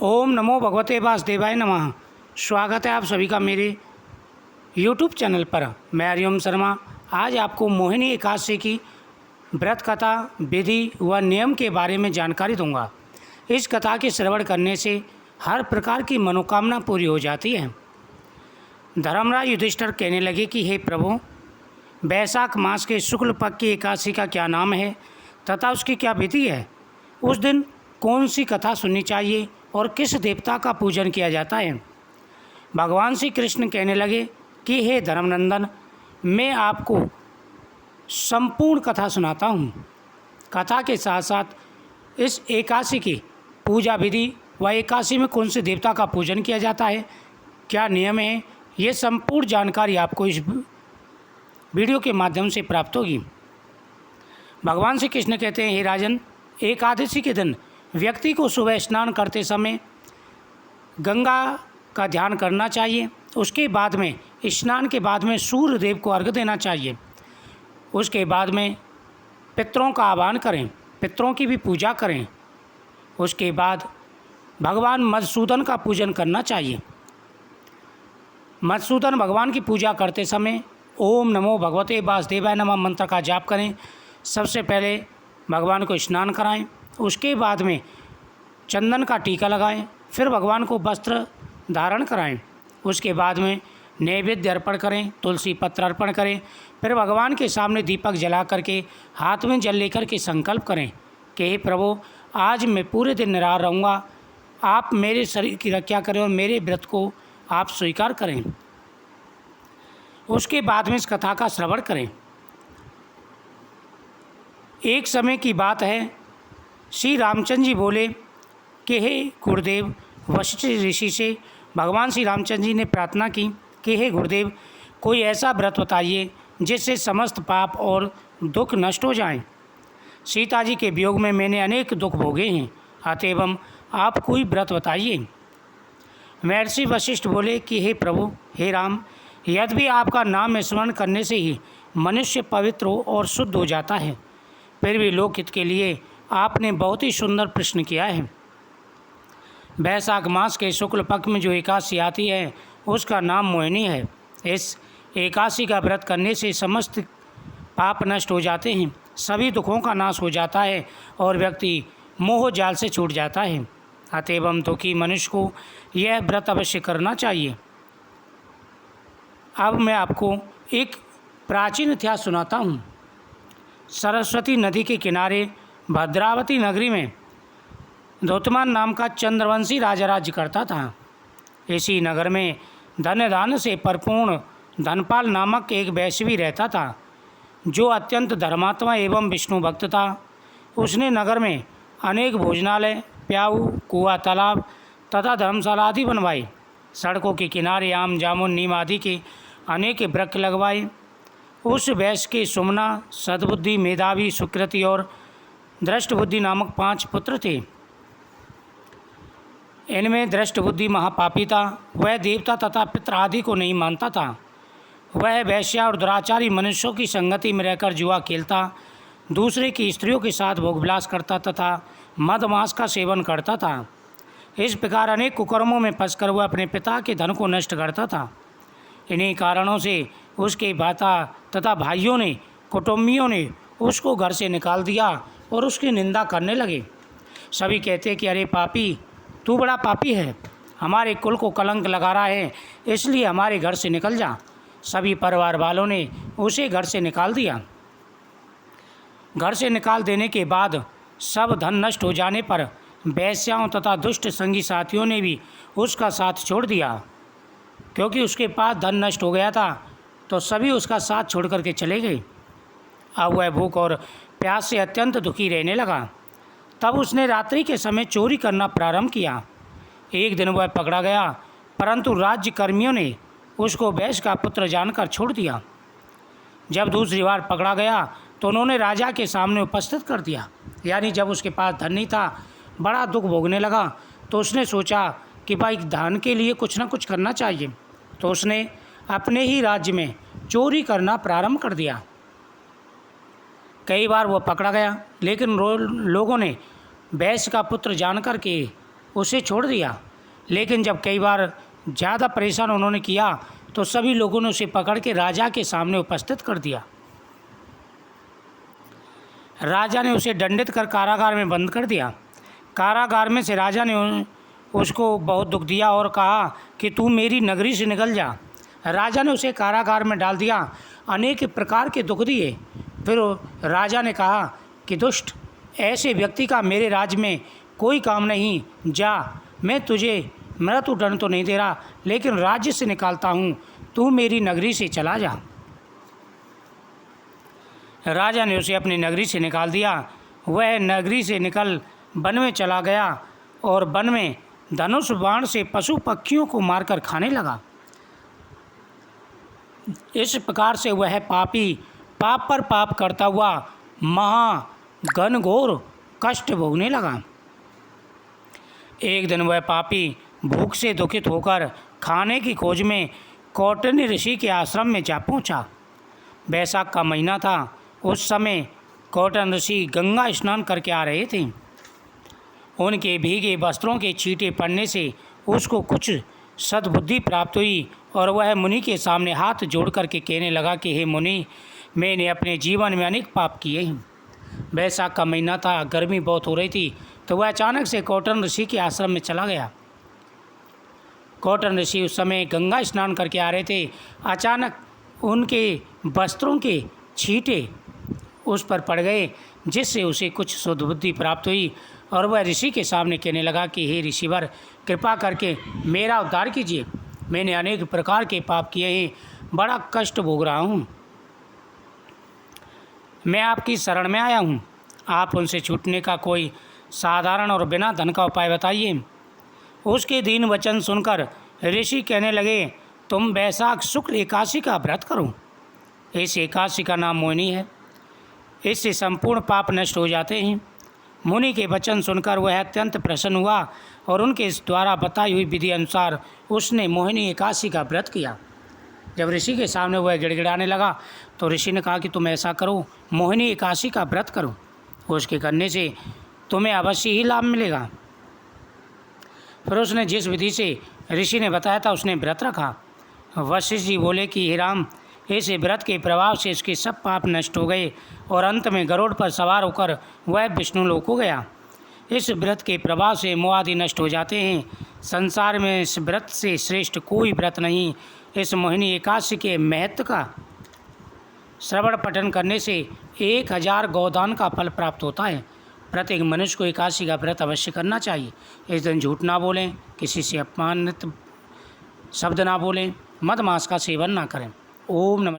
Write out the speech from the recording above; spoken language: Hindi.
ओम नमो भगवते वासुदेवाय नमः। स्वागत है आप सभी का मेरे YouTube चैनल पर। मैं हरिओम शर्मा आज आपको मोहिनी एकादशी की व्रत कथा, विधि व नियम के बारे में जानकारी दूंगा। इस कथा के श्रवण करने से हर प्रकार की मनोकामना पूरी हो जाती है। धर्मराज युधिष्ठिर कहने लगे कि हे प्रभु, वैशाख मास के शुक्ल पक्ष की एकादशी का क्या नाम है तथा उसकी क्या विधि है? उस दिन कौन सी कथा सुननी चाहिए और किस देवता का पूजन किया जाता है? भगवान श्री कृष्ण कहने लगे कि हे धर्मनंदन, मैं आपको संपूर्ण कथा सुनाता हूँ। कथा के साथ साथ इस एकादशी की पूजा विधि व एकादशी में कौन से देवता का पूजन किया जाता है, क्या नियम है, ये संपूर्ण जानकारी आपको इस वीडियो के माध्यम से प्राप्त होगी। भगवान श्री कृष्ण कहते हैं, हे राजन, एकादशी के दिन व्यक्ति को सुबह स्नान करते समय गंगा का ध्यान करना चाहिए। उसके बाद में स्नान के बाद में सूर्य देव को अर्घ्य देना चाहिए। उसके बाद में पितरों का आह्वान करें, पितरों की भी पूजा करें। उसके बाद भगवान मधुसूदन का पूजन करना चाहिए। मधुसूदन भगवान की पूजा करते समय ओम नमो भगवते वासुदेवाय नमः मंत्र का जाप करें। सबसे पहले भगवान को स्नान कराएं, उसके बाद में चंदन का टीका लगाएं, फिर भगवान को वस्त्र धारण कराएं। उसके बाद में नैवेद्य अर्पण करें, तुलसी पत्र अर्पण करें। फिर भगवान के सामने दीपक जला करके हाथ में जल लेकर के संकल्प करें कि हे प्रभु, आज मैं पूरे दिन निराहार रहूँगा, आप मेरे शरीर की रक्षा करें और मेरे व्रत को आप स्वीकार करें। उसके बाद में इस कथा का श्रवण करें। एक समय की बात है, श्री रामचंद्र जी बोले कि हे गुरुदेव, वशिष्ठ ऋषि से भगवान श्री रामचंद्र जी ने प्रार्थना की कि हे गुरुदेव, कोई ऐसा व्रत बताइए जिससे समस्त पाप और दुख नष्ट हो जाएं। सीता जी के वियोग में मैंने अनेक दुख भोगे हैं, अतएव आप कोई व्रत बताइए। महर्षि वशिष्ठ बोले कि हे प्रभु, हे राम, यद्यपि आपका नाम स्मरण करने से ही मनुष्य पवित्र हो और शुद्ध हो जाता है, फिर भी लोकहित के लिए आपने बहुत ही सुंदर प्रश्न किया है। वैशाख मास के शुक्ल पक्ष में जो एकादशी आती है उसका नाम मोहिनी है। इस एकादशी का व्रत करने से समस्त पाप नष्ट हो जाते हैं, सभी दुखों का नाश हो जाता है और व्यक्ति मोह जाल से छूट जाता है। अतएव दुखी मनुष्य को यह व्रत अवश्य करना चाहिए। अब मैं आपको एक प्राचीन इतिहास सुनाता हूँ। सरस्वती नदी के किनारे भद्रावती नगरी में धोतमान नाम का चंद्रवंशी राजा राज्य करता था। इसी नगर में धन दान से परिपूर्ण धनपाल नामक एक वैश्यवी रहता था, जो अत्यंत धर्मात्मा एवं विष्णु भक्त था। उसने नगर में अनेक भोजनालय, प्याऊ, कुआं, तालाब तथा धर्मशाला आदि बनवाई। सड़कों के किनारे आम, जामुन, नीम आदि के अनेक वृक्ष लगवाए। उस वैश्य के सुमना, सद्बुद्धि, मेधावी, सुकृति और दृष्टबुद्धि नामक 5 पुत्र थे। इनमें दृष्टबुद्धि महापापी था। वह देवता तथा पितृ आदि को नहीं मानता था। वह वैश्या और दुराचारी मनुष्यों की संगति में रहकर जुआ खेलता, दूसरे की स्त्रियों के साथ भोगविलास करता तथा मदमांस का सेवन करता था। इस प्रकार अनेक कुकर्मों में फंसकर वह अपने पिता के धन को नष्ट करता था। इन्हीं कारणों से उसके भ्राता तथा भाइयों ने, कुटुंबियों ने उसको घर से निकाल दिया और उसकी निंदा करने लगे। सभी कहते कि अरे पापी, तू बड़ा पापी है, हमारे कुल को कलंक लगा रहा है, इसलिए हमारे घर से निकल जा। सभी परिवार वालों ने उसे घर से निकाल दिया। घर से निकाल देने के बाद सब धन नष्ट हो जाने पर वैश्याओं तथा दुष्ट संगी साथियों ने भी उसका साथ छोड़ दिया। क्योंकि उसके पास धन नष्ट हो गया था तो सभी उसका साथ छोड़ करके चले गए। अब वह भूख और प्यास से अत्यंत दुखी रहने लगा। तब उसने रात्रि के समय चोरी करना प्रारंभ किया। एक दिन वह पकड़ा गया, परंतु राज्य कर्मियों ने उसको वैश्य का पुत्र जानकर छोड़ दिया। जब दूसरी बार पकड़ा गया तो उन्होंने राजा के सामने उपस्थित कर दिया। यानी जब उसके पास धन नहीं था, बड़ा दुख भोगने लगा, तो उसने सोचा कि भाई धन के लिए कुछ ना कुछ करना चाहिए। तो उसने अपने ही राज्य में चोरी करना प्रारंभ कर दिया। कई बार वो पकड़ा गया, लेकिन लोगों ने वैश्य का पुत्र जानकर के उसे छोड़ दिया, लेकिन जब कई बार ज़्यादा परेशान उन्होंने किया तो सभी लोगों ने उसे पकड़ के राजा के सामने उपस्थित कर दिया। राजा ने उसे दंडित कर कारागार में बंद कर दिया। कारागार में से राजा ने उसको बहुत दुख दिया और कहा कि तू मेरी नगरी से निकल जा। राजा ने उसे कारागार में डाल दिया, अनेक प्रकार के दुख दिए। फिर राजा ने कहा कि दुष्ट, ऐसे व्यक्ति का मेरे राज्य में कोई काम नहीं, जा, मैं तुझे मृत्यु दंड तो नहीं दे रहा, लेकिन राज्य से निकालता हूँ, तू मेरी नगरी से चला जा। राजा ने उसे अपनी नगरी से निकाल दिया। वह नगरी से निकल वन में चला गया और वन में धनुष बाण से पशु पक्षियों को मारकर खाने लगा। इस प्रकार से वह पापी पाप पर पाप करता हुआ घनघोर कष्ट भोगने लगा। एक दिन वह पापी भूख से दुखित होकर खाने की खोज में कौटन्य ऋषि के आश्रम में जा पहुंचा। बैसाख का महीना था। उस समय कौटन ऋषि गंगा स्नान करके आ रहे थे। उनके भीगे वस्त्रों के छींटे पड़ने से उसको कुछ सद्बुद्धि प्राप्त हुई और वह मुनि के सामने हाथ जोड़ करके कहने लगा कि हे मुनि, मैंने अपने जीवन में अनेक पाप किए हैं। बैसाख का महीना था, गर्मी बहुत हो रही थी, तो वह अचानक से कौटन ऋषि के आश्रम में चला गया। कौटन ऋषि उस समय गंगा स्नान करके आ रहे थे। अचानक उनके वस्त्रों के छींटे उस पर पड़ गए, जिससे उसे कुछ सद्बुद्धि प्राप्त हुई और वह ऋषि के सामने कहने लगा कि हे ऋषिवर, कृपा करके मेरा उद्धार कीजिए। मैंने अनेक प्रकार के पाप किए हैं, बड़ा कष्ट भोग रहा हूँ। मैं आपकी शरण में आया हूँ, आप उनसे छूटने का कोई साधारण और बिना धन का उपाय बताइए। उसके दीन वचन सुनकर ऋषि कहने लगे, तुम बैसाख शुक्ल एकादशी का व्रत करो। इस एकादशी का नाम मोहिनी है, इससे संपूर्ण पाप नष्ट हो जाते हैं। मुनि के वचन सुनकर वह अत्यंत प्रसन्न हुआ और उनके इस द्वारा बताई हुई विधि अनुसार उसने मोहिनी एकादशी का व्रत किया। जब ऋषि के सामने वह गिड़गिड़ाने लगा तो ऋषि ने कहा कि तुम ऐसा करो, मोहिनी एकादशी का व्रत करो, उसके करने से तुम्हें अवश्य ही लाभ मिलेगा। फिर उसने जिस विधि से ऋषि ने बताया था उसने व्रत रखा। वशिष्ठ जी बोले कि हे राम, इस व्रत के प्रभाव से इसके सब पाप नष्ट हो गए और अंत में गरुड़ पर सवार होकर वह विष्णु लोक को गया। इस व्रत के प्रभाव से मोह आदि नष्ट हो जाते हैं। संसार में इस व्रत से श्रेष्ठ कोई व्रत नहीं। इस मोहिनी एकादशी के महत्व का श्रवण पठन करने से 1000 गोदान का फल प्राप्त होता है। प्रत्येक मनुष्य को एकादशी का व्रत अवश्य करना चाहिए। इस दिन झूठ ना बोलें, किसी से अपमानित शब्द ना बोलें, मद मांस का सेवन ना करें। ओम नमः।